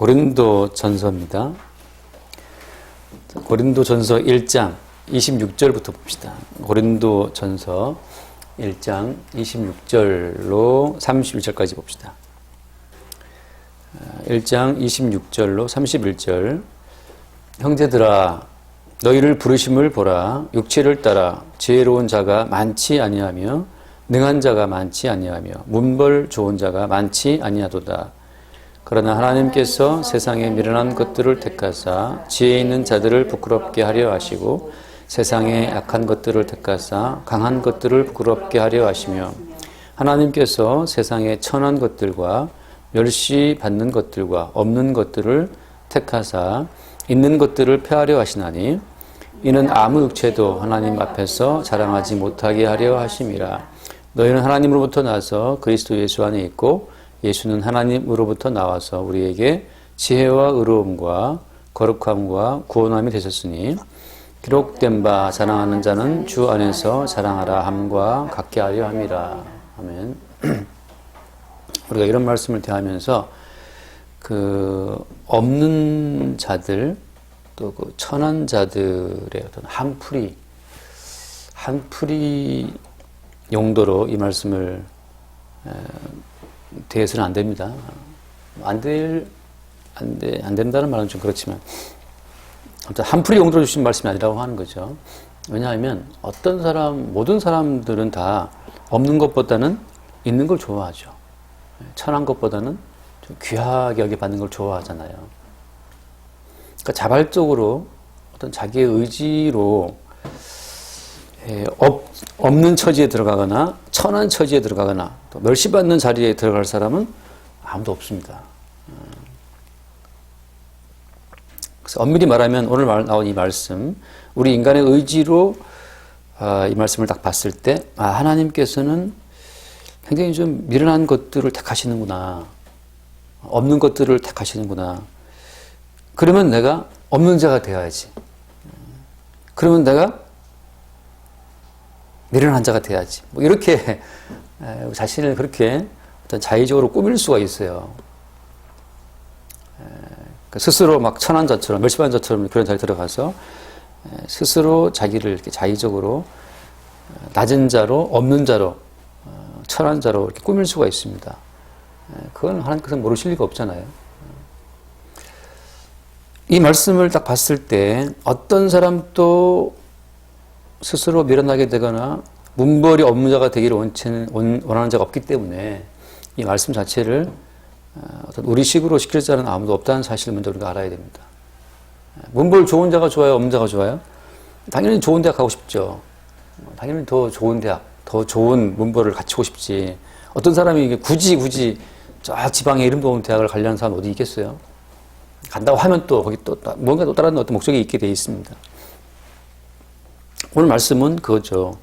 고린도전서입니다. 고린도전서 1장 26절부터 봅시다. 고린도전서 1장 26절로 31절까지 봅시다. 1장 26절로 31절. 형제들아 너희를 부르심을 보라. 육체를 따라 지혜로운 자가 많지 아니하며 능한 자가 많지 아니하며 문벌 좋은 자가 많지 아니하도다. 그러나 하나님께서 세상에 미련한 것들을 택하사 지혜 있는 자들을 부끄럽게 하려 하시고 세상에 약한 것들을 택하사 강한 것들을 부끄럽게 하려 하시며 하나님께서 세상에 천한 것들과 멸시받는 것들과 없는 것들을 택하사 있는 것들을 폐하려 하시나니 이는 아무 육체도 하나님 앞에서 자랑하지 못하게 하려 하심이라. 너희는 하나님으로부터 나서 그리스도 예수 안에 있고 예수는 하나님으로부터 나와서 우리에게 지혜와 의로움과 거룩함과 구원함이 되셨으니 기록된 바 자랑하는 자는 주 안에서 자랑하라 함과 같게 하려 함이라. 아멘. 우리가 이런 말씀을 대하면서 그 없는 자들 또 그 천한 자들의 어떤 한풀이 용도로 이 말씀을 대해서는 안 됩니다. 안 된다는 말은 좀 그렇지만 아무튼 한풀이 용도로 주신 말씀이 아니라고 하는 거죠. 왜냐하면 모든 사람들은 다 없는 것보다는 있는 걸 좋아하죠. 천한 것보다는 좀 귀하게 여겨받는 걸 좋아하잖아요. 그러니까 자발적으로 어떤 자기의 의지로 없는 처지에 들어가거나 천한 처지에 들어가거나 또 멸시받는 자리에 들어갈 사람은 아무도 없습니다. 그래서 엄밀히 말하면 오늘 나온 이 말씀, 우리 인간의 의지로 이 말씀을 딱 봤을 때 하나님께서는 굉장히 좀 미련한 것들을 택하시는구나, 없는 것들을 택하시는구나. 그러면 내가 없는 자가 되어야지. 그러면 내가 미련한 자가 돼야지. 뭐 이렇게 자신을 그렇게 어떤 자의적으로 꾸밀 수가 있어요. 스스로 막 천한 자처럼 멸시받는 자처럼 그런 자리에 들어가서 스스로 자기를 이렇게 자의적으로 낮은 자로 없는 자로 천한 자로 이렇게 꾸밀 수가 있습니다. 그건 하나님께서 모르실 리가 없잖아요. 이 말씀을 딱 봤을 때 어떤 사람도 스스로 미련하게 되거나 문벌이 없는 자가 되기를 원하는 자가 없기 때문에 이 말씀 자체를 어떤 우리식으로 시킬 자는 아무도 없다는 사실을 먼저 우리가 알아야 됩니다. 문벌 좋은 자가 좋아요? 없는 자가 좋아요? 당연히 좋은 대학 가고 싶죠. 당연히 더 좋은 대학, 더 좋은 문벌을 갖추고 싶지. 어떤 사람이 굳이 저 지방에 이름도 없는 대학을 가려는 사람 어디 있겠어요? 간다고 하면 또 거기 또 뭔가 또 다른 어떤 목적이 있게 되어 있습니다. 오늘 말씀은 그거죠.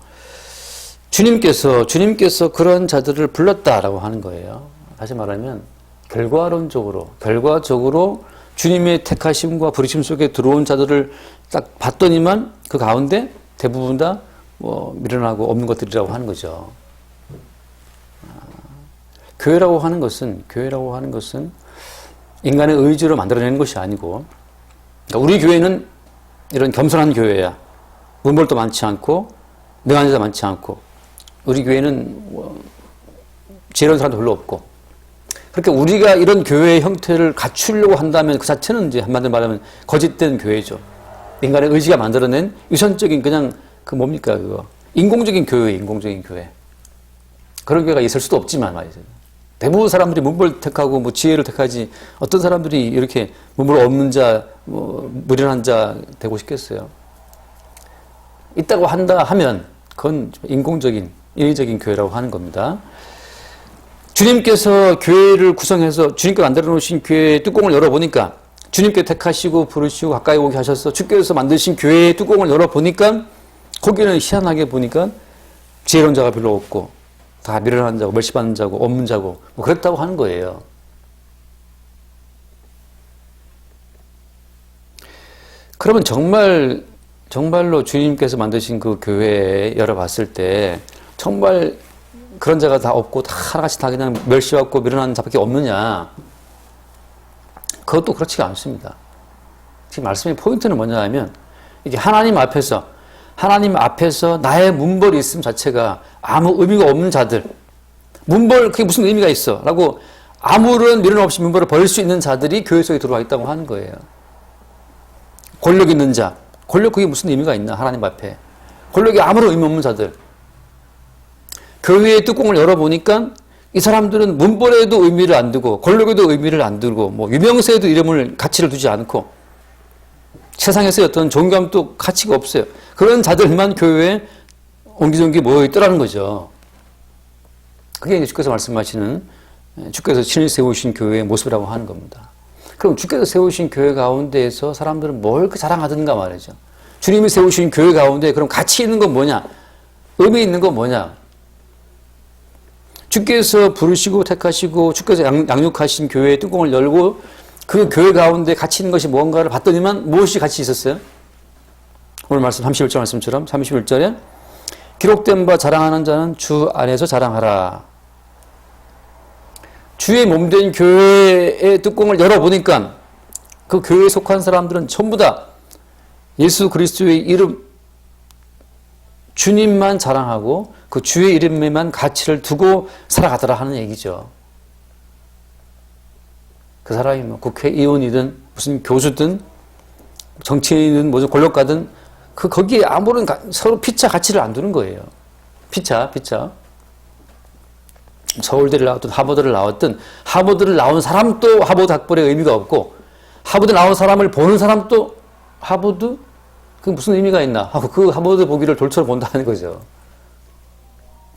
주님께서 그런 자들을 불렀다라고 하는 거예요. 다시 말하면 결과적으로 주님의 택하심과 부르심 속에 들어온 자들을 딱 봤더니만 그 가운데 대부분 다 미련하고 없는 것들이라고 하는 거죠. 교회라고 하는 것은 인간의 의지로 만들어내는 것이 아니고, 그러니까 우리 교회는 이런 겸손한 교회야. 문벌도 많지 않고 능한 자도 많지 않고, 우리 교회는 지혜로운 사람도 별로 없고, 그렇게 우리가 이런 교회의 형태를 갖추려고 한다면 그 자체는 이제 한마디로 말하면 거짓된 교회죠. 인간의 의지가 만들어낸 유선적인 그냥 인공적인 교회. 그런 교회가 있을 수도 없지만 말이죠. 대부분 사람들이 문벌 택하고 지혜를 택하지 어떤 사람들이 이렇게 문벌 없는 자, 무련한 자 되고 싶겠어요. 있다고 하면 그건 인위적인 교회라고 하는 겁니다. 주님께서 교회를 구성해서 주님께 만들어 놓으신 교회의 뚜껑을 열어보니까 주님께 택하시고 부르시고 가까이 오게 하셔서 주께서 만드신 교회의 뚜껑을 열어보니까 거기는 희한하게 보니까 지혜로운 자가 별로 없고 다 미련한 자고 멸시받는 자고 없는 자고 그랬다고 하는 거예요. 그러면 정말로 주님께서 만드신 그 교회에 열어봤을 때 정말 그런 자가 다 없고 다 하나같이 다 그냥 멸시받고 미련한 자밖에 없느냐? 그것도 그렇지가 않습니다. 지금 말씀의 포인트는 뭐냐 하면 이게 하나님 앞에서 나의 문벌이 있음 자체가 아무 의미가 없는 자들, 문벌 그게 무슨 의미가 있어? 라고 아무런 미련 없이 문벌을 버릴 수 있는 자들이 교회 속에 들어와 있다고 하는 거예요. 권력 있는 자, 권력 그게 무슨 의미가 있나 하나님 앞에. 권력이 아무런 의미 없는 자들. 교회의 뚜껑을 열어보니까 이 사람들은 문벌에도 의미를 안 두고 권력에도 의미를 안 두고 뭐 유명세에도 이름을 가치를 두지 않고 세상에서의 어떤 존경도 가치가 없어요. 그런 자들만 교회에 옹기종기 모여있더라는 거죠. 그게 주께서 말씀하시는 주께서 친히 세우신 교회의 모습이라고 하는 겁니다. 그럼 주께서 세우신 교회 가운데에서 사람들은 뭘 자랑하든가 말이죠. 주님이 세우신 교회 가운데 그럼 가치 있는 건 뭐냐? 의미 있는 건 뭐냐? 주께서 부르시고 택하시고 주께서 양육하신 교회의 뚜껑을 열고 그 교회 가운데 가치 있는 것이 뭔가를 봤더니만 무엇이 가치 있었어요? 오늘 말씀 31절 말씀처럼 31절에 기록된 바 자랑하는 자는 주 안에서 자랑하라. 주의 몸된 교회의 뚜껑을 열어보니까 그 교회에 속한 사람들은 전부 다 예수 그리스도의 이름 주님만 자랑하고 그 주의 이름에만 가치를 두고 살아가더라 하는 얘기죠. 그 사람이 뭐 국회의원이든 무슨 교수든 정치인이든 무슨 권력가든 거기에 아무런 서로 피차 가치를 안 두는 거예요. 피차. 서울대를 나왔든 하버드를 나왔든 하버드를 나온 사람도 하버드 학벌에 의미가 없고 하버드 나온 사람을 보는 사람도 하버드? 그게 무슨 의미가 있나 하고 그 하버드 보기를 돌처럼 본다는 거죠.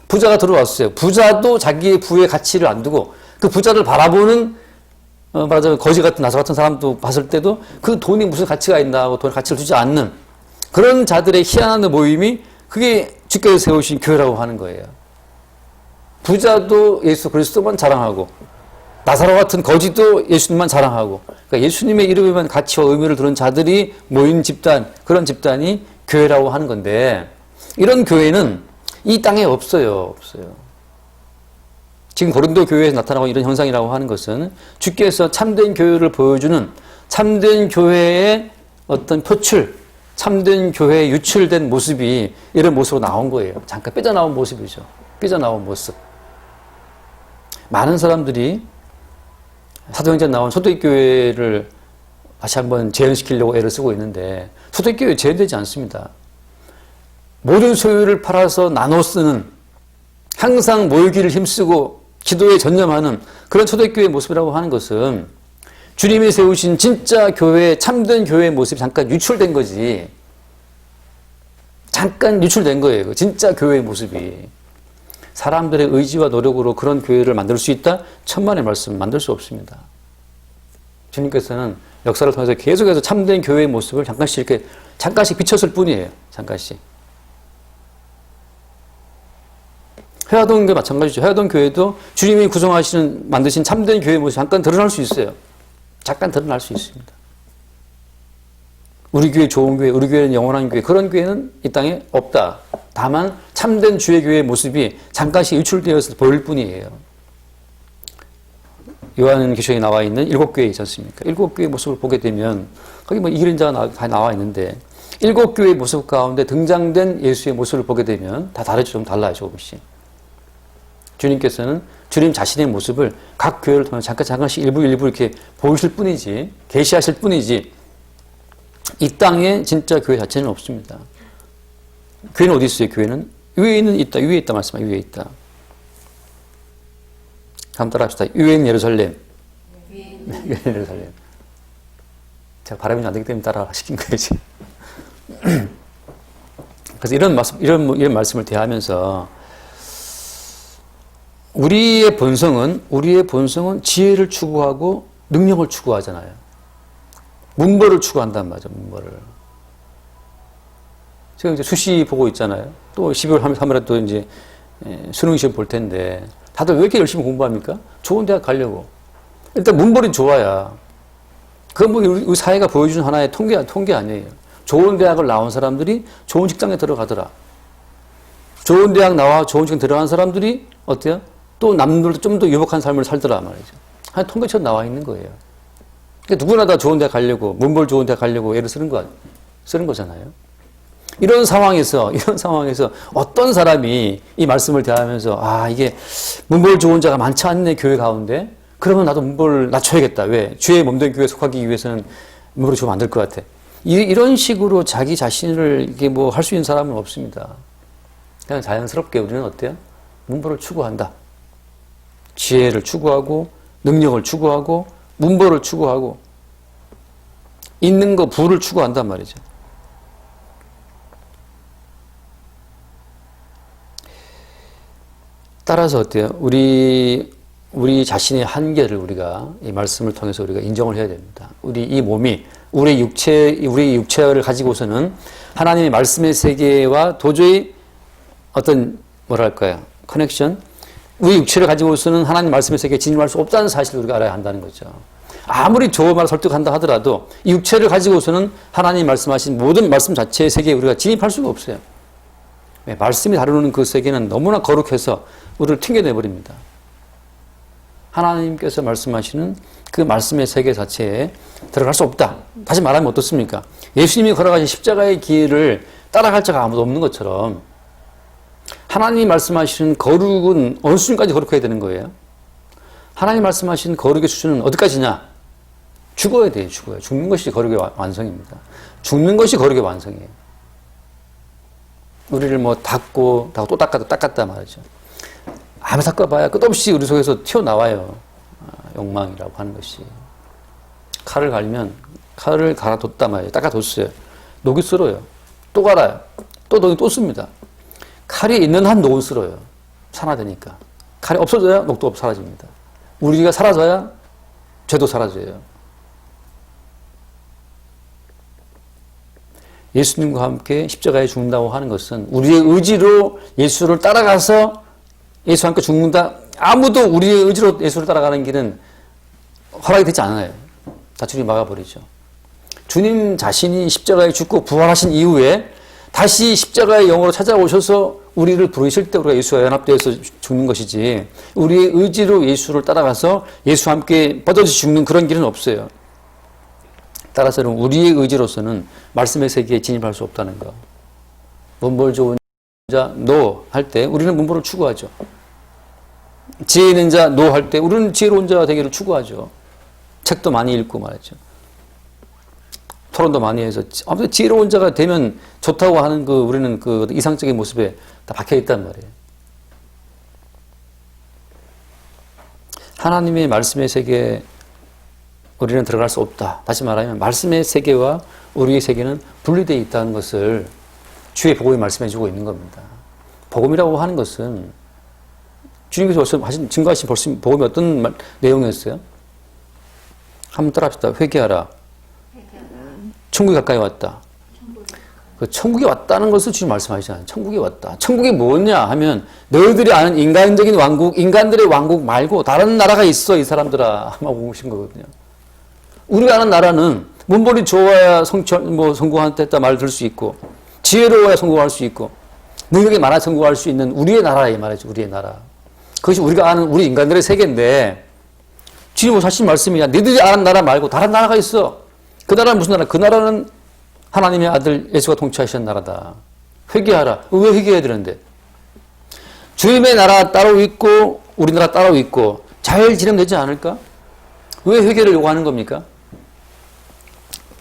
부자가 들어왔어요. 부자도 자기의 부의 가치를 안 두고 그 부자를 바라보는 말하자면 거지 같은 나사 같은 사람도 봤을 때도 그 돈이 무슨 가치가 있나 하고 돈에 가치를 두지 않는 그런 자들의 희한한 모임이 그게 주께서 세우신 교회라고 하는 거예요. 부자도 예수 그리스도만 자랑하고 나사로 같은 거지도 예수님만 자랑하고 그러니까 예수님의 이름에만 가치와 의미를 두는 자들이 모인 집단, 그런 집단이 교회라고 하는 건데 이런 교회는 이 땅에 없어요. 지금 고린도 교회에서 나타나고 이런 현상이라고 하는 것은 주께서 참된 교회를 보여주는 참된 교회의 어떤 표출, 참된 교회에 유출된 모습이 이런 모습으로 나온 거예요. 잠깐 삐져나온 모습이죠. 삐져나온 모습. 많은 사람들이 사도행전 나온 초대교회를 다시 한번 재현시키려고 애를 쓰고 있는데 초대교회 재현되지 않습니다. 모든 소유를 팔아서 나눠 쓰는 항상 모이기를 힘쓰고 기도에 전념하는 그런 초대교회의 모습이라고 하는 것은 주님이 세우신 진짜 교회, 참된 교회의 모습이 잠깐 유출된 거지. 잠깐 유출된 거예요. 진짜 교회의 모습이. 사람들의 의지와 노력으로 그런 교회를 만들 수 있다? 천만의 말씀 만들 수 없습니다. 주님께서는 역사를 통해서 계속해서 참된 교회의 모습을 잠깐씩 비쳤을 뿐이에요. 잠깐씩. 회화동 교회 마찬가지죠. 회화동 교회도 주님이 만드신 참된 교회의 모습이 잠깐 드러날 수 있어요. 잠깐 드러날 수 있습니다. 우리 교회 좋은 교회, 우리 교회는 영원한 교회, 그런 교회는 이 땅에 없다. 다만 참된 주의 교회의 모습이 잠깐씩 유출되어서 보일 뿐이에요. 요한계시록에 나와 있는 7교회 있지 않습니까? 7교회의 모습을 보게 되면 거기 뭐 이기는 자가 다 나와 있는데 7교회의 모습 가운데 등장된 예수의 모습을 보게 되면 다 다르죠. 좀 달라요. 조금씩. 주님께서는 주님 자신의 모습을 각 교회를 통해 잠깐씩 일부 이렇게 보이실 뿐이지, 계시하실 뿐이지 이 땅에 진짜 교회 자체는 없습니다. 교회는 어디 있어요? 교회는 위에 있다. 위에 있다 말씀하세요. 위에 있다. 한번 따라 합시다. 위에는 예루살렘. 위에는 예루살렘. 제가 발음이 안 되기 때문에 따라 시킨 거지. 그래서 이런 말씀을 대하면서 우리의 본성은 지혜를 추구하고 능력을 추구하잖아요. 문벌을 추구한단 말이죠. 문벌을. 지금 이제 수시 보고 있잖아요. 또 12월 3일에 또 이제 수능 시험 볼 텐데 다들 왜 이렇게 열심히 공부합니까? 좋은 대학 가려고. 일단 문벌이 좋아야. 그건 뭐 우리 사회가 보여주는 하나의 통계 아니에요. 좋은 대학을 나온 사람들이 좋은 직장에 들어가더라. 좋은 대학 나와 좋은 직장 들어간 사람들이 어때요? 또 남들도 좀 더 유복한 삶을 살더라 말이죠. 한 통계처럼 나와 있는 거예요. 그러니까 누구나 다 좋은 데 가려고, 문벌 좋은 데 가려고 애를 쓰는 거잖아요. 이런 상황에서 어떤 사람이 이 말씀을 대하면서, 아, 이게 문벌 좋은 자가 많지 않네, 교회 가운데? 그러면 나도 문벌을 낮춰야겠다. 왜? 주의 몸된 교회에 속하기 위해서는 문벌이 좀 안 될 것 같아. 이런 식으로 자기 자신을 이게 뭐 할 수 있는 사람은 없습니다. 그냥 자연스럽게 우리는 어때요? 문벌을 추구한다. 지혜를 추구하고, 능력을 추구하고, 문벌을 추구하고, 있는 거 부를 추구한단 말이죠. 따라서 어때요? 우리 자신의 한계를 우리가 이 말씀을 통해서 우리가 인정을 해야 됩니다. 우리 이 몸이 우리 육체를 가지고서는 하나님의 말씀의 세계와 도저히 어떤 뭐랄까요? 커넥션? 우리 육체를 가지고서는 하나님 말씀의 세계에 진입할 수 없다는 사실을 우리가 알아야 한다는 거죠. 아무리 좋은 말을 설득한다 하더라도 이 육체를 가지고서는 하나님 말씀하신 모든 말씀 자체의 세계에 우리가 진입할 수가 없어요. 말씀이 다루는 그 세계는 너무나 거룩해서 우리를 튕겨내버립니다. 하나님께서 말씀하시는 그 말씀의 세계 자체에 들어갈 수 없다. 다시 말하면 어떻습니까? 예수님이 걸어가신 십자가의 길을 따라갈 자가 아무도 없는 것처럼 하나님이 말씀하시는 거룩은 어느 수준까지 거룩해야 되는 거예요? 하나님 말씀하신 거룩의 수준은 어디까지냐? 죽어야 돼요. 죽어요. 죽는 것이 거룩의 완성입니다. 죽는 것이 거룩의 완성이에요. 우리를 뭐 닦고 또 닦았다 말이죠. 아무 닦아봐야 끝없이 우리 속에서 튀어나와요. 욕망이라고 하는 것이. 칼을 갈면 칼을 갈아뒀단 말이에요. 닦아뒀어요. 녹이 쓸어요. 또 갈아요. 또 녹이 또 씁니다. 칼이 있는 한 녹은 쓸어요. 산화되니까. 칼이 없어져야 녹도 사라집니다. 우리가 사라져야 죄도 사라져요. 예수님과 함께 십자가에 죽는다고 하는 것은 우리의 의지로 예수를 따라가서 예수와 함께 죽는다. 아무도 우리의 의지로 예수를 따라가는 길은 허락이 되지 않아요. 다 주님 막아버리죠. 주님 자신이 십자가에 죽고 부활하신 이후에 다시 십자가의 영으로 찾아오셔서 우리를 부르실 때 우리가 예수와 연합되어서 죽는 것이지 우리의 의지로 예수를 따라가서 예수와 함께 뻗어져 죽는 그런 길은 없어요. 따라서는 우리의 의지로서는 말씀의 세계에 진입할 수 없다는 거. 문벌 좋은 자, 노 할 때 우리는 문벌을 추구하죠. 지혜 있는 자, 노 할 때 우리는 지혜로운 자 되기를 추구하죠. 책도 많이 읽고 말이죠. 토론도 많이 해서 아무튼 지혜로운 자가 되면 좋다고 하는 우리는 그 이상적인 모습에 다 박혀 있단 말이에요. 하나님의 말씀의 세계에 우리는 들어갈 수 없다. 다시 말하면 말씀의 세계와 우리의 세계는 분리되어 있다는 것을 주의 복음이 말씀해 주고 있는 겁니다. 복음이라고 하는 것은 주님께서 증거하신 복음이 어떤 내용이었어요? 한번 따라합시다. 회개하라. 천국이 가까이 왔다. 그 천국이 왔다는 것을 주님 말씀하시잖아요. 천국이 왔다. 천국이 뭐냐 하면 너희들이 아는 인간적인 왕국, 인간들의 왕국 말고 다른 나라가 있어 이 사람들아 하고 오신 거거든요. 우리가 아는 나라는 문벌이 좋아야 성공했다 말 들 수 있고 지혜로워야 성공할 수 있고 능력이 많아 성공할 수 있는 우리의 나라 이 말이죠. 우리의 나라. 그것이 우리가 아는 우리 인간들의 세계인데 주님 하신 말씀이야. 너희들이 아는 나라 말고 다른 나라가 있어. 그 나라는 무슨 나라? 그 나라는 하나님의 아들 예수가 통치하시는 나라다. 회개하라. 왜 회개해야 되는데? 주님의 나라 따로 있고 우리나라 따로 있고 잘 지내면 되지 않을까? 왜 회개를 요구하는 겁니까?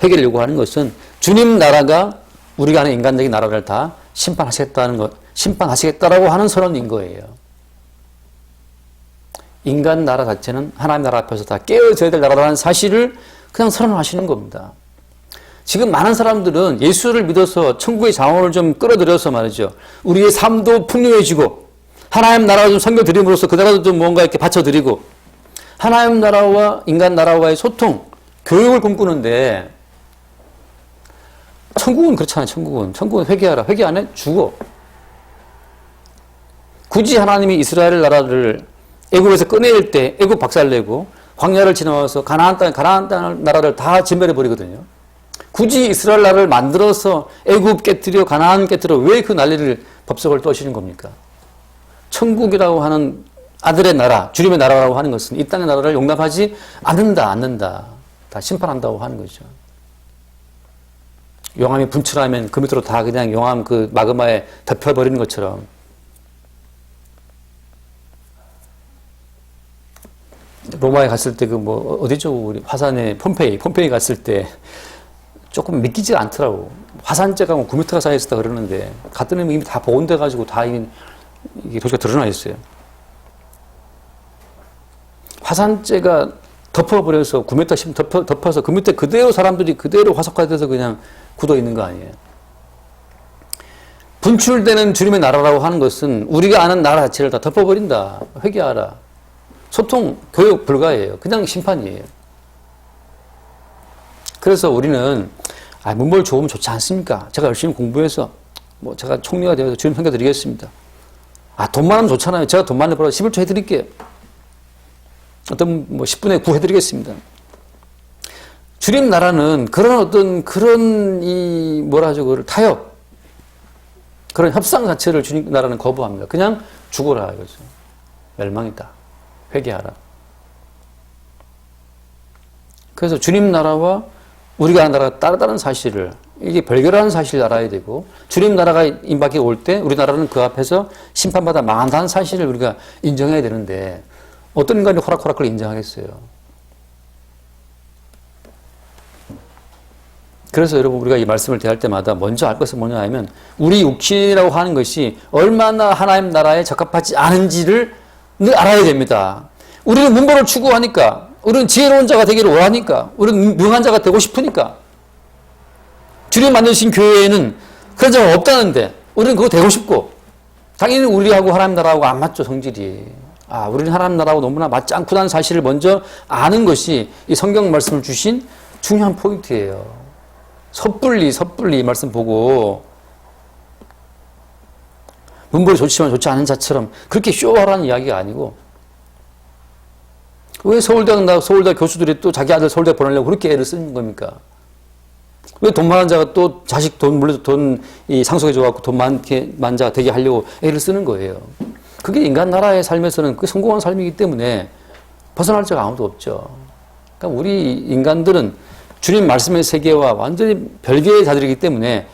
회개를 요구하는 것은 주님 나라가 우리가 아는 인간적인 나라를 다 심판하시겠다라고 하는 선언인 거예요. 인간 나라 자체는 하나님 나라 앞에서 다 깨어져야 될 나라라는 사실을 그냥 선언하시는 겁니다. 지금 많은 사람들은 예수를 믿어서 천국의 자원을 좀 끌어들여서 말이죠. 우리의 삶도 풍요해지고 하나님 나라를 좀 섬겨드림으로써 그 나라도 좀 뭔가 이렇게 바쳐드리고 하나님 나라와 인간 나라와의 소통, 교육을 꿈꾸는데 천국은 그렇잖아요. 천국은 회개하라. 회개 안 해? 죽어. 굳이 하나님이 이스라엘 나라를 애굽에서 꺼낼 때 애굽 박살내고 광야를 지나와서 가나안 땅 나라를 다 진멸해 버리거든요. 굳이 이스라엘 나라를 만들어서 애굽 깨뜨려 가나안 깨뜨려 왜 그 난리를 법석을 떠시는 겁니까? 천국이라고 하는 아들의 나라, 주님의 나라라고 하는 것은 이 땅의 나라를 용납하지 않는다. 다 심판한다고 하는 거죠. 용암이 분출하면 그 밑으로 다 그냥 용암 그 마그마에 덮여버리는 것처럼 로마에 갔을 때 그 뭐 어디죠? 우리 화산에 폼페이 갔을 때 조금 믿기지가 않더라고. 화산재가 뭐 9m가 쌓여있었다 그러는데 갔더니 이미 다 복원돼가지고 다 이게 도시가 드러나 있어요. 화산재가 덮어버려서 9m씩 덮어서 그 밑에 그대로 사람들이 그대로 화석화돼서 그냥 굳어 있는 거 아니에요. 분출되는 주님의 나라라고 하는 것은 우리가 아는 나라 자체를 다 덮어버린다. 회개하라. 소통, 교육 불가예요. 그냥 심판이에요. 그래서 우리는 문벌 좋으면 좋지 않습니까? 제가 열심히 공부해서 뭐 제가 총리가 되어서 주님 섬겨드리겠습니다. 돈 많으면 좋잖아요. 제가 돈 많이 벌어 11조 해드릴게요. 어떤 뭐 10분의 9 해드리겠습니다. 주님 나라는 그런 이 뭐라 하죠? 그걸 타협, 그런 협상 자체를 주님 나라는 거부합니다. 그냥 죽어라 이거죠. 멸망이다. 회개하라. 그래서 주님 나라와 우리가 아는 나라가 다르다는 사실을, 이게 별개라는 사실을 알아야 되고, 주님 나라가 임박해 올 때 우리나라는 그 앞에서 심판받아 망한다는 사실을 우리가 인정해야 되는데 어떤 인간이 호락호락 그걸 인정하겠어요. 그래서 여러분 우리가 이 말씀을 대할 때마다 먼저 알 것은 뭐냐 하면 우리 육신이라고 하는 것이 얼마나 하나님 나라에 적합하지 않은지를 늘 알아야 됩니다. 우리는 문벌을 추구하니까, 우리는 지혜로운 자가 되기를 원하니까, 우리는 명한 자가 되고 싶으니까, 주님 만드신 교회에는 그런 자가 없다는데 우리는 그거 되고 싶고, 당연히 우리하고 하나님 나라하고 안 맞죠, 성질이. 우리는 하나님 나라하고 너무나 맞지 않구나는 사실을 먼저 아는 것이 이 성경 말씀을 주신 중요한 포인트예요. 섣불리 이 말씀 보고 문벌이 좋지만 좋지 않은 자처럼 그렇게 쇼하라는 이야기가 아니고, 왜 서울대 교수들이 또 자기 아들 서울대 보내려고 그렇게 애를 쓰는 겁니까? 왜 돈 많은 자가 또 자식 물려서 상속해줘갖고 돈 많은 자가 되게 하려고 애를 쓰는 거예요? 그게 인간 나라의 삶에서는 그 성공한 삶이기 때문에 벗어날 자가 아무도 없죠. 그러니까 우리 인간들은 주님 말씀의 세계와 완전히 별개의 자들이기 때문에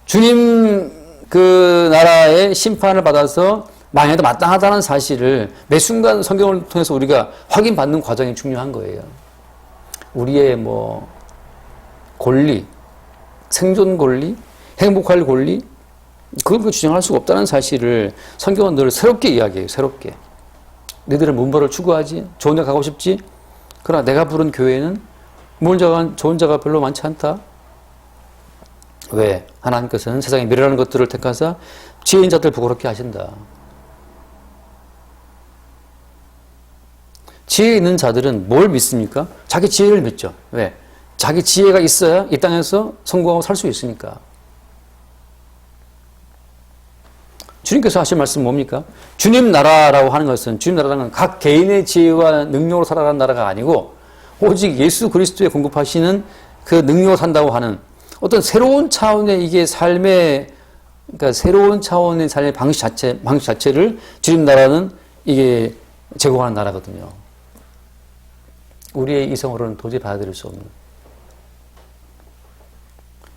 주님 그 나라의 심판을 받아서 망해도 마땅하다는 사실을 매 순간 성경을 통해서 우리가 확인받는 과정이 중요한 거예요. 우리의 뭐 권리, 생존 권리, 행복할 권리, 그걸 주장할 수가 없다는 사실을 성경은 늘 새롭게 이야기해요. 새롭게. 너희들은 문벌을 추구하지, 좋은 데 가고 싶지, 그러나 내가 부른 교회는 좋은 자가 별로 많지 않다. 왜? 하나님께서는 세상에 미련한 것들을 택하사 지혜인 자들 부끄럽게 하신다. 지혜 있는 자들은 뭘 믿습니까? 자기 지혜를 믿죠. 왜? 자기 지혜가 있어야 이 땅에서 성공하고 살 수 있으니까. 주님께서 하신 말씀은 뭡니까? 주님 나라라고 하는 것은, 주님 나라는 각 개인의 지혜와 능력으로 살아가는 나라가 아니고 오직 예수 그리스도에 공급하시는 그 능력으로 산다고 하는 어떤 새로운 차원의 이게 그러니까 새로운 차원의 삶의 방식 자체를 주님 나라는 이게 제공하는 나라거든요. 우리의 이성으로는 도저히 받아들일 수 없는.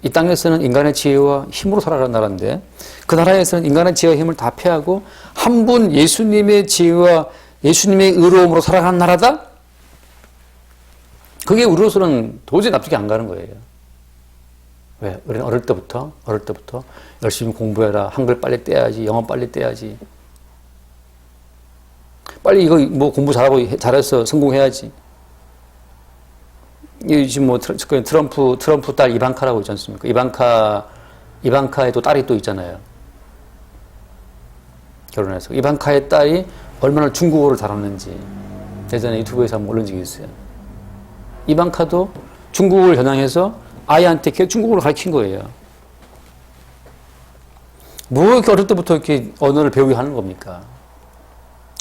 이 땅에서는 인간의 지혜와 힘으로 살아가는 나라인데 그 나라에서는 인간의 지혜와 힘을 다 패하고 한 분 예수님의 지혜와 예수님의 의로움으로 살아가는 나라다? 그게 우리로서는 도저히 납득이 안 가는 거예요. 왜? 우리는 어릴 때부터 열심히 공부해라. 한글 빨리 떼야지. 영어 빨리 떼야지. 빨리 이거 뭐 공부 잘해서 성공해야지. 지금 뭐 트럼프 딸 이방카라고 있지 않습니까? 이방카의 또 딸이 또 있잖아요. 결혼해서. 이방카의 딸이 얼마나 중국어를 잘하는지 예전에 유튜브에서 한번 올린 적이 있어요. 이방카도 중국어를 겨냥해서 아이한테 중국어를 가르친 거예요. 뭐 이렇게 어릴 때부터 이렇게 언어를 배우게 하는 겁니까?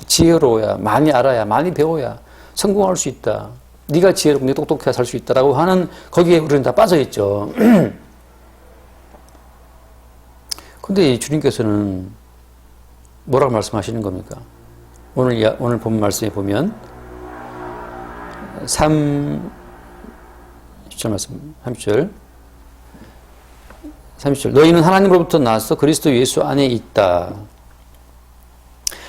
지혜로워야, 많이 알아야, 많이 배워야 성공할 수 있다. 네가 지혜롭고 네가 똑똑해야 살 수 있다라고 하는 거기에 우리는 다 빠져 있죠. 근데 이 주님께서는 뭐라고 말씀하시는 겁니까? 오늘 본 말씀에 보면 30절 말씀, 30절. 너희는 하나님으로부터 나서 그리스도 예수 안에 있다.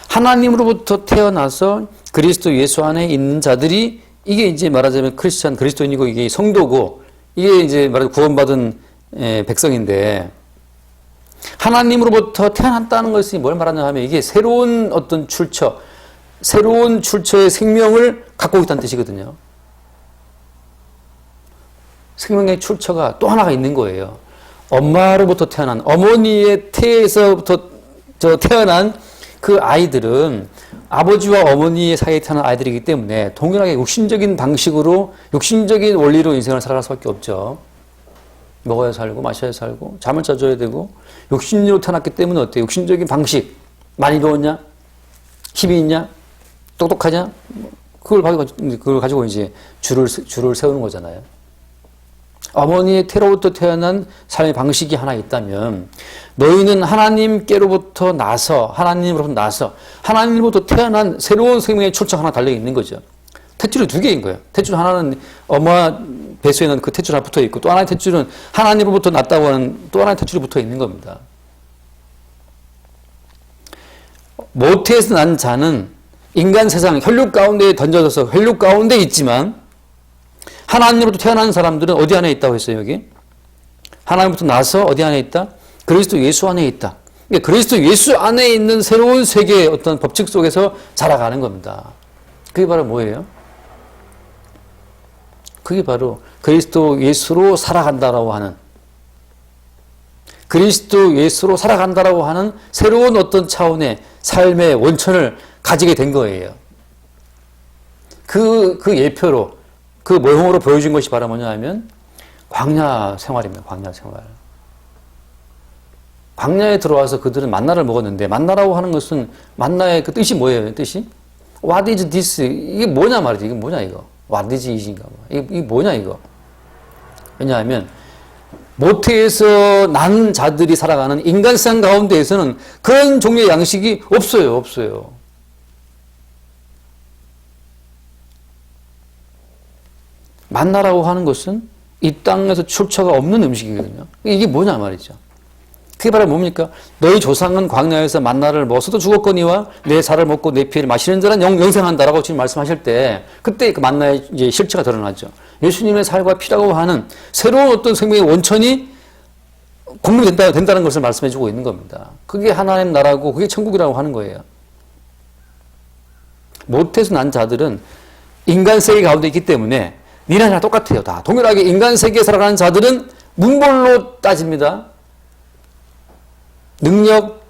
하나님으로부터 태어나서 그리스도 예수 안에 있는 자들이, 이게 이제 말하자면 크리스찬, 그리스도인이고, 이게 성도고, 이게 이제 말하자면 구원받은 백성인데, 하나님으로부터 태어났다는 것이 뭘 말하냐 하면, 이게 새로운 어떤 출처, 새로운 출처의 생명을 갖고 있다는 뜻이거든요. 생명의 출처가 또 하나가 있는 거예요. 엄마로부터 태어난, 어머니의 태에서부터 태어난 그 아이들은 아버지와 어머니의 사이에 태어난 아이들이기 때문에 동일하게 육신적인 방식으로, 육신적인 원리로 인생을 살아갈 수밖에 없죠. 먹어야 살고, 마셔야 살고, 잠을 자줘야 되고, 육신으로 태어났기 때문에 어때요? 육신적인 방식. 많이 배웠냐? 힘이 있냐? 똑똑하냐? 그걸 가지고 이제 줄을 세우는 거잖아요. 어머니의 태로부터 태어난 삶의 방식이 하나 있다면, 너희는 하나님께로부터 나서, 하나님으로부터 태어난 새로운 생명의 출처가 하나 달려있는 거죠. 탯줄이 두 개인 거예요. 탯줄 하나는 엄마 배수에는 그 탯줄 하나 붙어 있고, 또 하나의 탯줄은 하나님으로부터 났다고 하는 또 하나의 탯줄이 붙어 있는 겁니다. 모태에서 난 자는 인간 세상, 혈육 가운데 던져져서 혈육 가운데 있지만, 하나님으로부터 태어난 사람들은 어디 안에 있다고 했어요, 여기? 하나님부터 나서 어디 안에 있다? 그리스도 예수 안에 있다. 그러니까 그리스도 예수 안에 있는 새로운 세계의 어떤 법칙 속에서 자라가는 겁니다. 그게 바로 뭐예요? 그게 바로 그리스도 예수로 살아간다라고 하는, 그리스도 예수로 살아간다라고 하는 새로운 어떤 차원의 삶의 원천을 가지게 된 거예요. 그 예표로, 그 모형으로 보여준 것이 바로 뭐냐 하면 광야 생활입니다. 광야 생활. 광야에 들어와서 그들은 만나를 먹었는데, 만나라고 하는 것은, 만나의 그 뜻이 뭐예요? 뜻이? What is this? 이게 뭐냐 말이지. 이게 뭐냐 이거. What is it인가 뭐. 이게 뭐냐 이거. 왜냐하면 모태에서 난 자들이 살아가는 인간상 가운데에서는 그런 종류의 양식이 없어요. 만나라고 하는 것은 이 땅에서 출처가 없는 음식이거든요. 이게 뭐냐 말이죠. 그게 바로 뭡니까? 너희 조상은 광야에서 만나를 먹어서도 죽었거니와 내 살을 먹고 내 피를 마시는 자는 영생한다라고 지금 말씀하실 때, 그때 그 만나의 이제 실체가 드러나죠. 예수님의 살과 피라고 하는 새로운 어떤 생명의 원천이 공급이 된다는 것을 말씀해 주고 있는 겁니다. 그게 하나님 나라고, 그게 천국이라고 하는 거예요. 모태에서 난 자들은 인간 세계 가운데 있기 때문에 니나 나랑 똑같아요. 다 동일하게 인간 세계에 살아가는 자들은 문벌로 따집니다. 능력,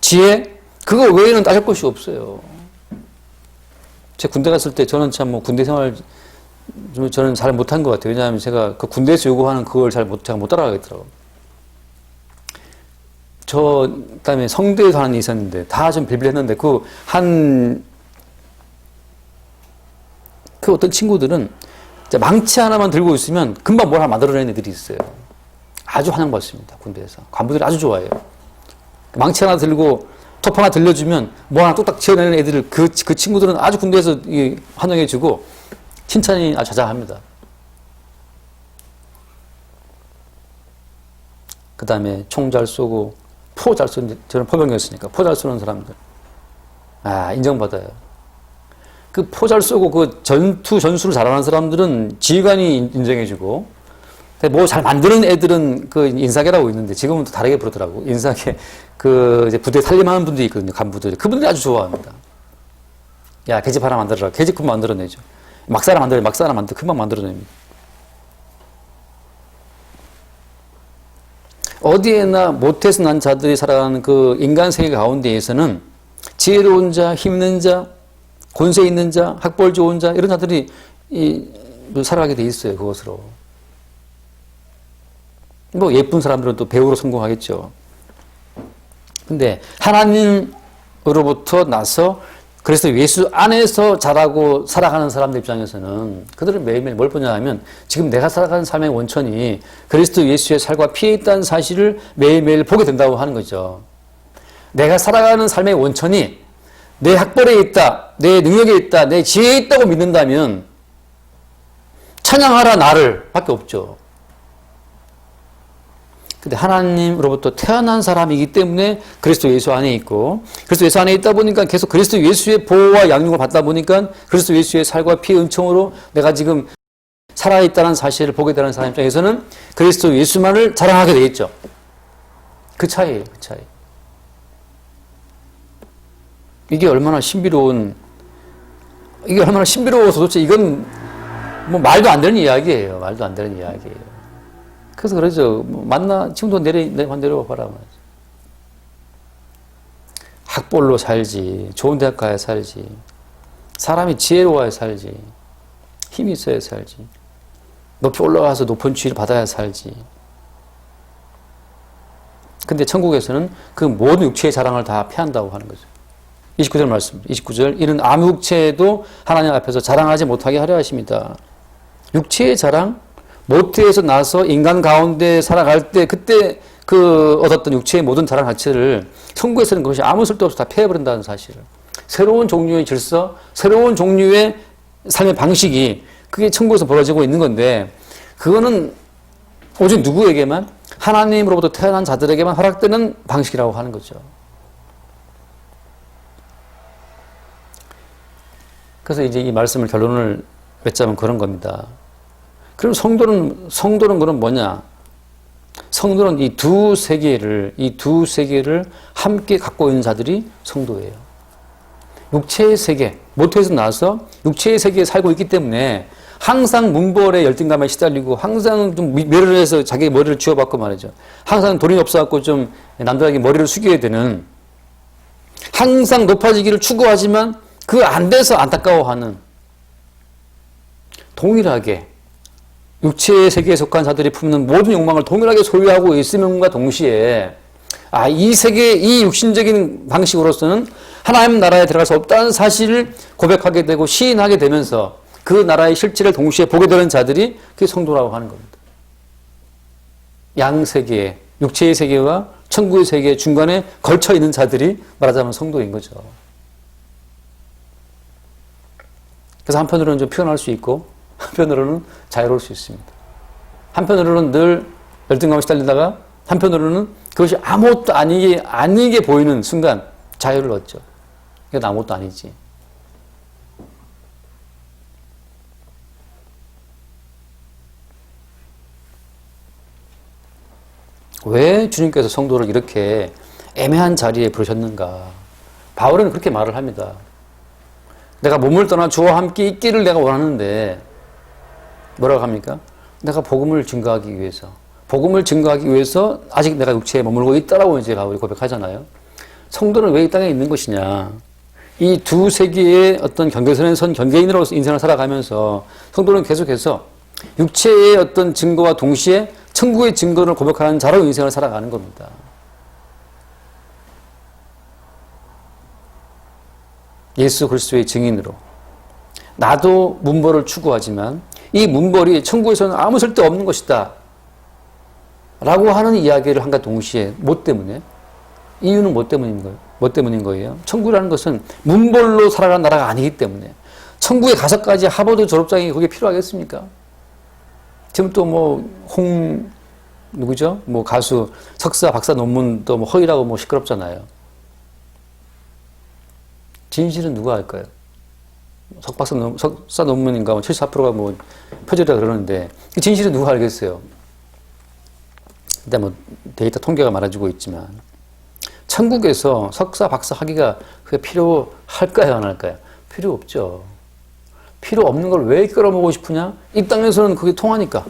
지혜, 그거 외에는 따질 것이 없어요. 제 군대 갔을 때 저는 참 군대 생활 저는 잘 못한 것 같아요. 왜냐하면 제가 그 군대에서 요구하는 그걸 제가 못 따라가겠더라고요. 그다음에 성대에서 하는 일이 있었는데 다 좀 빌빌했는데 그 어떤 친구들은 망치 하나만 들고 있으면 금방 뭘 하나 만들어내는 애들이 있어요. 아주 환영받습니다. 군대에서. 간부들이 아주 좋아해요. 망치 하나 들고 톱 하나 들려주면 뭐 하나 뚝딱 지어내는 애들을 그 친구들은 아주 군대에서 환영해주고 칭찬이 아주 자자합니다. 그 다음에 총 잘 쏘고 포 잘 쏘는, 저는 포병이었으니까 포 잘 쏘는 사람들 인정받아요. 그 포 잘 쏘고 그 전술을 잘하는 사람들은 지휘관이 인정해주고, 뭐 잘 만드는 애들은 그 인사계라고 있는데 지금은 또 다르게 부르더라고. 인사계 그 이제 부대 살림하는 분들이 있거든요. 간부들이. 그분들이 아주 좋아합니다. 야, 계집 하나 만들어라. 계집 금방 만들어내죠. 막사 하나 만들어 금방 만들어냅니다. 어디에나 모태에서 난 자들이 살아가는 그 인간 세계 가운데에서는 지혜로운 자, 힘있는 자, 권세 있는 자, 학벌 좋은 자, 이런 자들이 살아가게 돼 있어요. 그것으로. 뭐 예쁜 사람들은 또 배우로 성공하겠죠. 근데 하나님으로부터 나서 그래서 예수 안에서 자라고 살아가는 사람들 입장에서는 그들은 매일매일 뭘 보냐 하면 지금 내가 살아가는 삶의 원천이 그리스도 예수의 살과 피에 있다는 사실을 매일매일 보게 된다고 하는 거죠. 내가 살아가는 삶의 원천이 내 학벌에 있다, 내 능력에 있다, 내 지혜에 있다고 믿는다면 찬양하라 나를 밖에 없죠. 근데 하나님으로부터 태어난 사람이기 때문에 그리스도 예수 안에 있고, 그리스도 예수 안에 있다 보니까 계속 그리스도 예수의 보호와 양육을 받다 보니까 그리스도 예수의 살과 피의 은총으로 내가 지금 살아있다는 사실을 보게 되는 사람 입장에서는 그리스도 예수만을 자랑하게 되겠죠. 그 차이예요, 그 차이. 이게 얼마나 신비로워서 도대체 이건 뭐 말도 안 되는 이야기예요. 말도 안 되는 이야기예요. 그래서 그러죠. 만나, 지금도 내려와 봐라. 학벌로 살지, 좋은 대학 가야 살지, 사람이 지혜로워야 살지, 힘이 있어야 살지, 높이 올라가서 높은 지위를 받아야 살지. 근데 천국에서는 그 모든 육체의 자랑을 다 패한다고 하는 거죠. 29절 말씀, 29절. 이는 아무 육체에도 하나님 앞에서 자랑하지 못하게 하려 하십니다. 육체의 자랑? 모태에서 나서 인간 가운데 살아갈 때 그때 그 얻었던 육체의 모든 자랑 자체를 천국에서는 그것이 아무 쓸데없이 다 패해버린다는 사실을. 새로운 종류의 질서, 새로운 종류의 삶의 방식이 그게 천국에서 벌어지고 있는 건데, 그거는 오직 누구에게만? 하나님으로부터 태어난 자들에게만 허락되는 방식이라고 하는 거죠. 그래서 이제 이 말씀을 결론을 맺자면 그런 겁니다. 그럼 성도는 그럼 뭐냐? 성도는 이 두 세계를 함께 갖고 있는 자들이 성도예요. 육체의 세계, 모태에서 나와서 육체의 세계에 살고 있기 때문에 항상 문벌의 열등감에 시달리고 항상 좀 매를 해서 자기 머리를 쥐어박고 말이죠. 항상 돈이 없어갖고 좀 남들에게 머리를 숙여야 되는, 항상 높아지기를 추구하지만 그 안 돼서 안타까워하는, 동일하게 육체의 세계에 속한 자들이 품는 모든 욕망을 동일하게 소유하고 있음과 동시에 이 세계, 이 육신적인 방식으로서는 하나님 나라에 들어갈 수 없다는 사실을 고백하게 되고 시인하게 되면서 그 나라의 실체를 동시에 보게 되는 자들이 그게 성도라고 하는 겁니다. 양세계, 육체의 세계와 천국의 세계 중간에 걸쳐 있는 자들이 말하자면 성도인 거죠. 그래서 한편으로는 좀 표현할 수 있고 한편으로는 자유로울 수 있습니다. 한편으로는 늘 열등감에 시달리다가 한편으로는 그것이 아무것도 아니게 보이는 순간 자유를 얻죠. 이건 아무것도 아니지. 왜 주님께서 성도를 이렇게 애매한 자리에 부르셨는가? 바울은 그렇게 말을 합니다. 내가 몸을 떠나 주와 함께 있기를 내가 원하는데, 뭐라고 합니까? 내가 복음을 증거하기 위해서 아직 내가 육체에 머물고 있다라고 이제 바울이 고백하잖아요. 성도는 왜 이 땅에 있는 것이냐? 이 두 세계의 어떤 경계선에 선 경계인으로서 인생을 살아가면서 성도는 계속해서 육체의 어떤 증거와 동시에 천국의 증거를 고백하는 자로 인생을 살아가는 겁니다. 예수 그리스도의 증인으로. 나도 문벌을 추구하지만 이 문벌이 천국에서는 아무 쓸데없는 것이다 라고 하는 이야기를 한가 동시에 뭐 때문에? 이유는 뭐 때문인 거예요? 천국이라는 것은 문벌로 살아가는 나라가 아니기 때문에. 천국에 가서까지 하버드 졸업장이 거기에 필요하겠습니까? 지금 또 누구죠? 가수 석사 박사 논문도 허위라고 시끄럽잖아요. 진실은 누가 할까요? 석사 논문인가 74%가 표절이라 그러는데 그 진실은 누가 알겠어요? 근데 데이터 통계가 말해주고 있지만 천국에서 석사 박사 학위가 그게 필요할까요? 안 할까요? 필요 없죠. 필요 없는 걸 왜 끌어모으고 싶으냐? 이 땅에서는 그게 통하니까.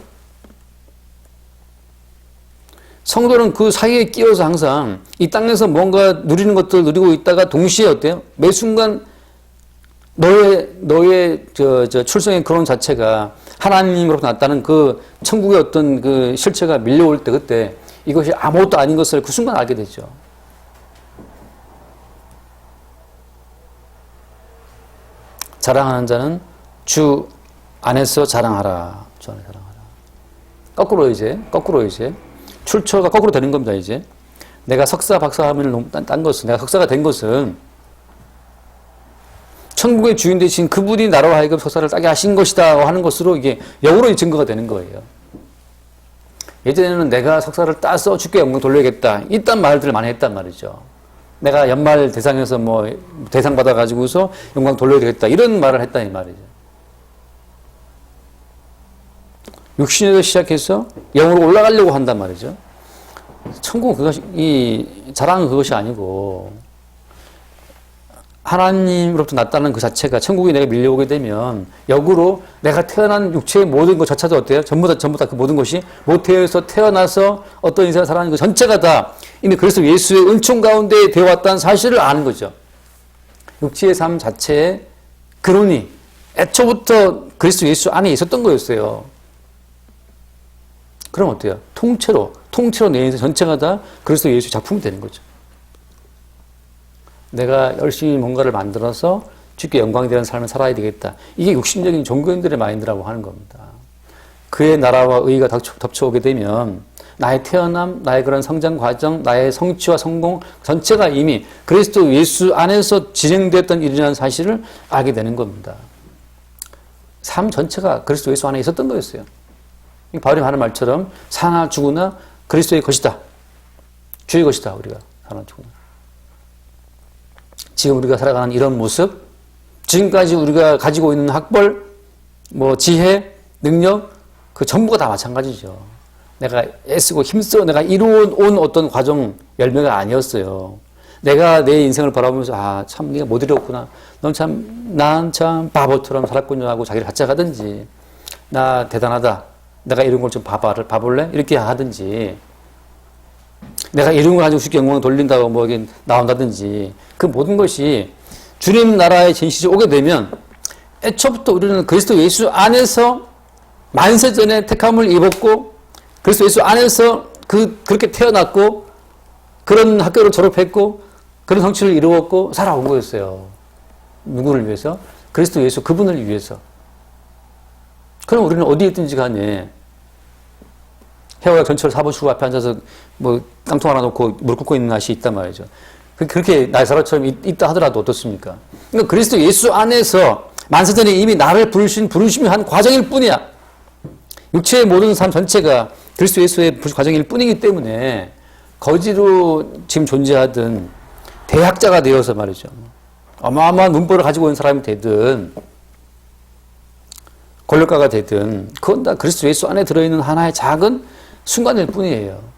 성도는 그 사이에 끼어서 항상 이 땅에서 뭔가 누리는 것들을 누리고 있다가 동시에 어때요? 매 순간 너의 출생의 그런 자체가 하나님으로부터 났다는 그 천국의 어떤 그 실체가 밀려올 때 그때 이것이 아무것도 아닌 것을 그 순간 알게 되죠. 자랑하는 자는 주 안에서 자랑하라. 주 안에 자랑하라. 거꾸로 이제 출처가 거꾸로 되는 겁니다. 이제 내가 석사 박사 하면 딴 것은 내가 석사가 된 것은 천국의 주인 되신 그분이 나로 하여금 석사를 따게 하신 것이다 하는 것으로 이게 역으로 증거가 되는 거예요. 예전에는 내가 석사를 따서 주께 영광 돌려야겠다. 이딴 말들을 많이 했단 말이죠. 내가 연말 대상에서 뭐 대상 받아가지고서 영광 돌려야 되겠다. 이런 말을 했다는 말이죠. 육신에서 시작해서 영으로 올라가려고 한단 말이죠. 천국은 그것이, 자랑은 그것이 아니고, 하나님으로부터 났다는 그 자체가 천국에 내가 밀려오게 되면 역으로 내가 태어난 육체의 모든 것조차도 어때요? 전부 다 그 모든 것이 모태에서 태어나서 어떤 인생을 살아가는 그 전체가 다 이미 그리스도 예수의 은총 가운데 되어 왔다는 사실을 아는 거죠. 육체의 삶 자체의 근원이 애초부터 그리스도 예수 안에 있었던 거였어요. 그럼 어때요? 통째로 내 인생 전체가 다 그리스도 예수의 작품이 되는 거죠. 내가 열심히 뭔가를 만들어서 주께 영광이 되는 삶을 살아야 되겠다. 이게 육신적인 종교인들의 마인드라고 하는 겁니다. 그의 나라와 의가 덮쳐오게 되면 나의 태어남, 나의 그런 성장 과정, 나의 성취와 성공 전체가 이미 그리스도 예수 안에서 진행됐던 일이라는 사실을 알게 되는 겁니다. 삶 전체가 그리스도 예수 안에 있었던 거였어요. 바울이 하는 말처럼 사나 죽으나 그리스도의 것이다. 주의 것이다. 우리가 사나 죽으나. 지금 우리가 살아가는 이런 모습, 지금까지 우리가 가지고 있는 학벌, 뭐 지혜, 능력, 그 전부가 다 마찬가지죠. 내가 애쓰고 힘써 내가 이루어온 어떤 과정 열매가 아니었어요. 내가 내 인생을 바라보면서 참 네가 못 이뤘구나. 난 참 바보처럼 살았군요 하고 자기를 자책하든지, 나 대단하다. 내가 이런 걸 좀 봐볼래? 이렇게 하든지, 내가 이런 걸 가지고 주께 영광을 돌린다고 뭐 이게 나온다든지, 그 모든 것이 주님 나라의 진실이 오게 되면 애초부터 우리는 그리스도 예수 안에서 만세전에 택함을 입었고, 그리스도 예수 안에서 그렇게 태어났고, 그런 학교를 졸업했고, 그런 성취를 이루었고 살아온 거였어요. 누구를 위해서? 그리스도 예수 그분을 위해서. 그럼 우리는 어디에 있든지 간에 해와역 전철 사무실 앞에 앉아서 뭐 깡통 하나 놓고 무릎 꿇고 있는 아저씨 있단 말이죠. 그렇게 나사로처럼 있다 하더라도 어떻습니까? 그러니까 그리스도 예수 안에서 만세전에 이미 나를 부르심이 한 과정일 뿐이야. 육체의 모든 삶 전체가 그리스도 예수의 과정일 뿐이기 때문에 거지로 지금 존재하든 대학자가 되어서 말이죠. 어마어마한 문법을 가지고 있는 사람이 되든 권력가가 되든 그건 다 그리스도 예수 안에 들어있는 하나의 작은 순간일 뿐이에요.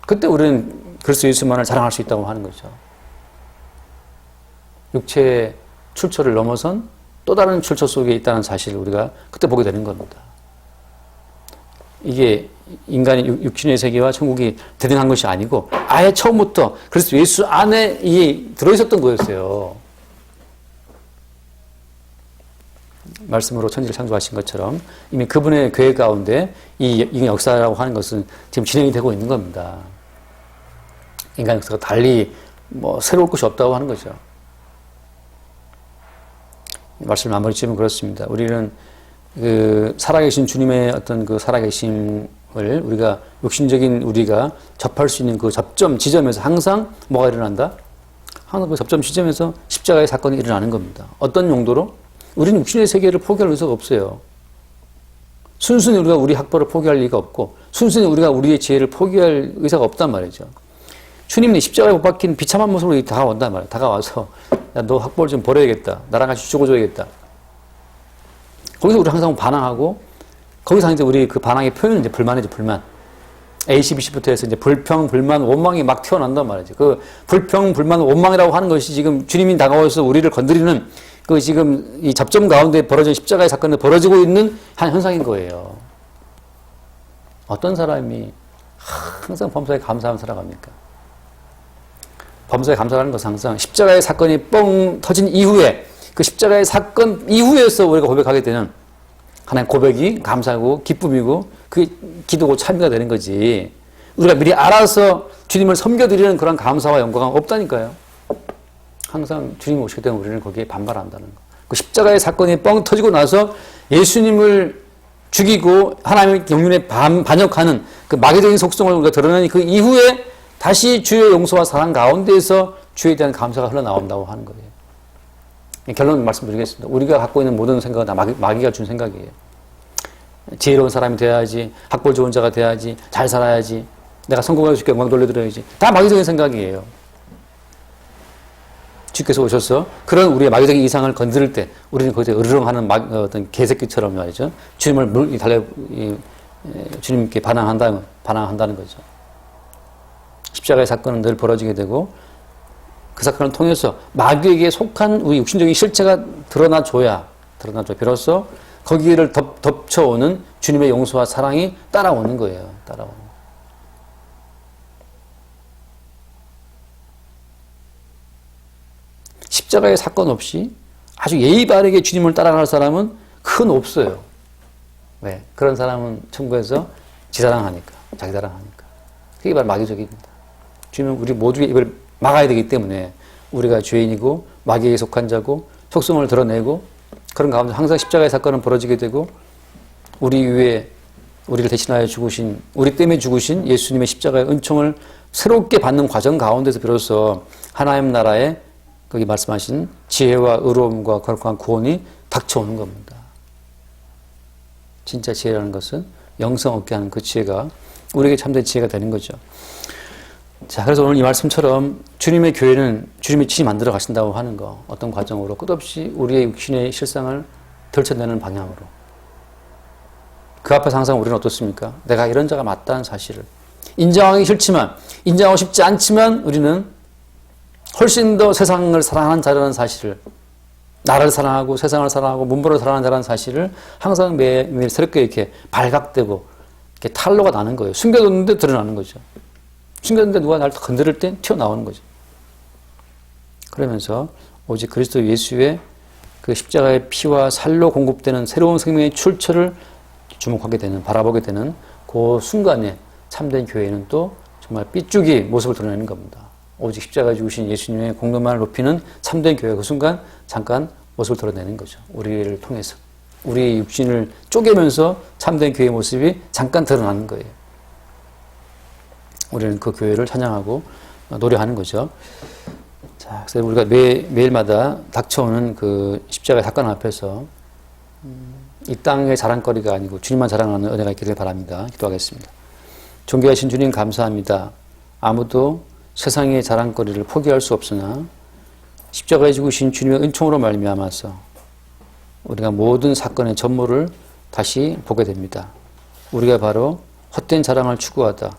그때 우리는 그리스도 예수만을 자랑할 수 있다고 하는 거죠. 육체의 출처를 넘어선 또 다른 출처 속에 있다는 사실을 우리가 그때 보게 되는 겁니다. 이게 인간의 육신의 세계와 천국이 대등한 것이 아니고 아예 처음부터 그리스도 예수 안에 들어있었던 거였어요. 말씀으로 천지를 창조하신 것처럼 이미 그분의 계획 가운데 이 역사라고 하는 것은 지금 진행이 되고 있는 겁니다. 인간 역사가 달리 뭐 새로울 것이 없다고 하는 거죠. 말씀 마무리 지으면 그렇습니다. 우리는 그 살아계신 주님의 어떤 그 살아계심을 우리가 육신적인 우리가 접할 수 있는 그 접점 지점에서 항상 뭐가 일어난다? 항상 그 접점 지점에서 십자가의 사건이 일어나는 겁니다. 어떤 용도로? 우리는 육신의 세계를 포기할 의사가 없어요. 순순히 우리가 우리 학벌을 포기할 리가 없고 순순히 우리가 우리의 지혜를 포기할 의사가 없단 말이죠. 주님이 십자가에 못 박힌 비참한 모습으로 다가온단 말이에요. 다가와서 야, 너 학벌 좀 버려야겠다. 나랑 같이 죽어줘야겠다. 거기서 우리 항상 반항하고 거기서 이제 우리 그 반항의 표현은 이제 불만이죠. 불만. AC, BC부터 해서 이제 불평, 불만, 원망이 막 튀어난단 말이죠. 그 불평, 불만, 원망이라고 하는 것이 지금 주님이 다가와서 우리를 건드리는 그 지금 이 접점 가운데 벌어진 십자가의 사건에 벌어지고 있는 한 현상인 거예요. 어떤 사람이 항상 범사에 감사하며 살아갑니까? 범사에 감사하는 것은 항상 십자가의 사건이 뻥 터진 이후에 그 십자가의 사건 이후에서 우리가 고백하게 되는 하나의 고백이 감사하고 기쁨이고 그게 기도고 참여가 되는 거지. 우리가 미리 알아서 주님을 섬겨드리는 그런 감사와 영광은 없다니까요. 항상 주님 오시게 되면 우리는 거기에 반발한다는 거. 그 십자가의 사건이 뻥 터지고 나서 예수님을 죽이고 하나님의 경륜에 반역하는 그 마귀적인 속성을 우리가 드러내니 그 이후에 다시 주의 용서와 사랑 가운데에서 주에 대한 감사가 흘러나온다고 하는 거예요. 결론 말씀드리겠습니다. 우리가 갖고 있는 모든 생각은 다 마귀가 준 생각이에요. 지혜로운 사람이 돼야지, 학벌 좋은 자가 돼야지, 잘 살아야지, 내가 성공해서 주께 영광 돌려드려야지. 다 마귀적인 생각이에요. 주께서 오셔서 그런 우리의 마귀적인 이상을 건드릴 때 우리는 거기서 으르렁하는 어떤 개새끼처럼 말이죠. 주님을 주님께 반항한다는 거죠. 십자가의 사건은 늘 벌어지게 되고 그 사건을 통해서 마귀에게 속한 우리 육신적인 실체가 드러나줘야 비로소 거기를 덮쳐오는 주님의 용서와 사랑이 따라오는 거예요. 십자가의 사건 없이 아주 예의 바르게 주님을 따라갈 사람은 큰 없어요. 왜? 그런 사람은 천국에서 자기 자랑하니까. 그게 바로 마귀적입니다. 주님은 우리 모두의 입을 막아야 되기 때문에 우리가 죄인이고 마귀에게 속한 자고 속성을 드러내고 그런 가운데 항상 십자가의 사건은 벌어지게 되고 우리 위에 우리를 대신하여 죽으신, 우리 때문에 죽으신 예수님의 십자가의 은총을 새롭게 받는 과정 가운데서 비로소 하나님 나라의 거기 말씀하신 지혜와 의로움과 거룩한 구원이 닥쳐오는 겁니다. 진짜 지혜라는 것은 영성 얻게 하는 그 지혜가 우리에게 참된 지혜가 되는 거죠. 자, 그래서 오늘 이 말씀처럼 주님의 교회는 주님이 친히 만들어 가신다고 하는 거, 어떤 과정으로 끝없이 우리의 육신의 실상을 덜쳐내는 방향으로. 그 앞에서 항상 우리는 어떻습니까? 내가 이런 자가 맞다는 사실을 인정하기 싫지만, 인정하고 싶지 않지만 우리는 훨씬 더 세상을 사랑하는 자라는 사실을, 나를 사랑하고 세상을 사랑하고 문부를 사랑하는 자라는 사실을 항상 매일 새롭게 이렇게 발각되고 이렇게 탄로가 나는 거예요. 숨겨뒀는데 드러나는 거죠. 숨겼는데 누가 나를 건드릴 때 튀어나오는 거죠. 그러면서 오직 그리스도 예수의 그 십자가의 피와 살로 공급되는 새로운 생명의 출처를 주목하게 되는, 바라보게 되는 그 순간에 참된 교회는 또 정말 삐죽이 모습을 드러내는 겁니다. 오직 십자가에 죽으신 예수님의 공로만을 높이는 참된 교회, 그 순간 잠깐 모습을 드러내는 거죠. 우리를 통해서. 우리의 육신을 쪼개면서 참된 교회의 모습이 잠깐 드러나는 거예요. 우리는 그 교회를 찬양하고 노래하는 거죠. 자, 그래서 우리가 매일마다 닥쳐오는 그 십자가의 사건 앞에서 이 땅의 자랑거리가 아니고 주님만 자랑하는 은혜가 있기를 바랍니다. 기도하겠습니다. 존귀하신 주님 감사합니다. 아무도 세상의 자랑거리를 포기할 수 없으나 십자가에 죽으신 주님의 은총으로 말미암아서 우리가 모든 사건의 전모를 다시 보게 됩니다. 우리가 바로 헛된 자랑을 추구하다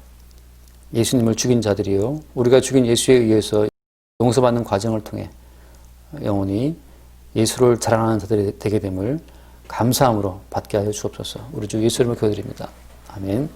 예수님을 죽인 자들이요, 우리가 죽인 예수에 의해서 용서받는 과정을 통해 영원히 예수를 자랑하는 자들이 되게 됨을 감사함으로 받게 하여 주옵소서. 우리 주 예수 이름으로 기도드립니다. 아멘.